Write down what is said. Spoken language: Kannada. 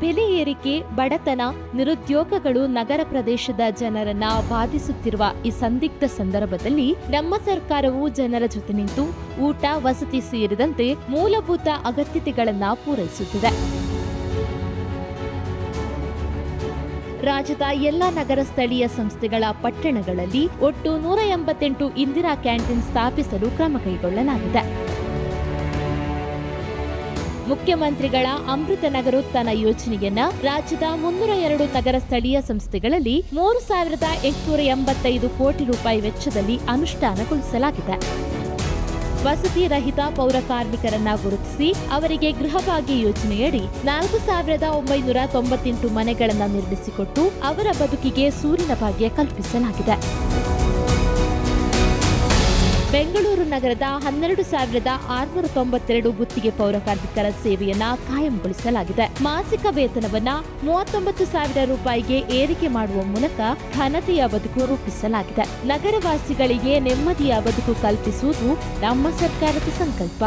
ಬೆಲೆ ಏರಿಕೆ, ಬಡತನ, ನಿರುದ್ಯೋಗಗಳು ನಗರ ಪ್ರದೇಶದ ಜನರನ್ನ ಬಾಧಿಸುತ್ತಿರುವ ಈ ಸಂದಿಗ್ಧ ಸಂದರ್ಭದಲ್ಲಿ ನಮ್ಮ ಸರ್ಕಾರವು ಜನರ ಜೊತೆ ನಿಂತು ಊಟ, ವಸತಿ ಸೇರಿದಂತೆ ಮೂಲಭೂತ ಅಗತ್ಯತೆಗಳನ್ನ ಪೂರೈಸುತ್ತಿದೆ. ರಾಜ್ಯದ ಎಲ್ಲ ನಗರ ಸ್ಥಳೀಯ ಸಂಸ್ಥೆಗಳ ಪಟ್ಟಣಗಳಲ್ಲಿ ಒಟ್ಟು 188 ಇಂದಿರಾ ಕ್ಯಾಂಟೀನ್ ಸ್ಥಾಪಿಸಲು ಕ್ರಮ ಕೈಗೊಳ್ಳಲಾಗಿದೆ. ಮುಖ್ಯಮಂತ್ರಿಗಳ ಅಮೃತ ನಗರೋತ್ಥಾನ ಯೋಜನೆಯನ್ನ ರಾಜ್ಯದ 302 ನಗರ ಸ್ಥಳೀಯ ಸಂಸ್ಥೆಗಳಲ್ಲಿ 3,885 ಕೋಟಿ ರೂಪಾಯಿ ವೆಚ್ಚದಲ್ಲಿ ಅನುಷ್ಠಾನಗೊಳಿಸಲಾಗಿದೆ. ವಸತಿ ರಹಿತ ಪೌರ ಕಾರ್ಮಿಕರನ್ನ ಗುರುತಿಸಿ ಅವರಿಗೆ ಗೃಹಭಾಗ್ಯ ಯೋಜನೆಯಡಿ 4,998 ಮನೆಗಳನ್ನು ನಿರ್ಮಿಸಿಕೊಟ್ಟು ಅವರ ಬದುಕಿಗೆ ಸೂರಿನ ಭಾಗ್ಯ ಕಲ್ಪಿಸಲಾಗಿದೆ. ಬೆಂಗಳೂರು ನಗರದ 12,692 ಗುತ್ತಿಗೆ ಪೌರ ಕಾರ್ಮಿಕರ ಸೇವೆಯನ್ನ ಕಾಯಂಗೊಳಿಸಲಾಗಿದೆ. ಮಾಸಿಕ ವೇತನವನ್ನ 39,000 ರೂಪಾಯಿಗೆ ಏರಿಕೆ ಮಾಡುವ ಮೂಲಕ ಘನತೆಯ ಬದುಕು ರೂಪಿಸಲಾಗಿದೆ. ನಗರವಾಸಿಗಳಿಗೆ ನೆಮ್ಮದಿಯ ಬದುಕು ಕಲ್ಪಿಸುವುದು ನಮ್ಮ ಸರ್ಕಾರದ ಸಂಕಲ್ಪ.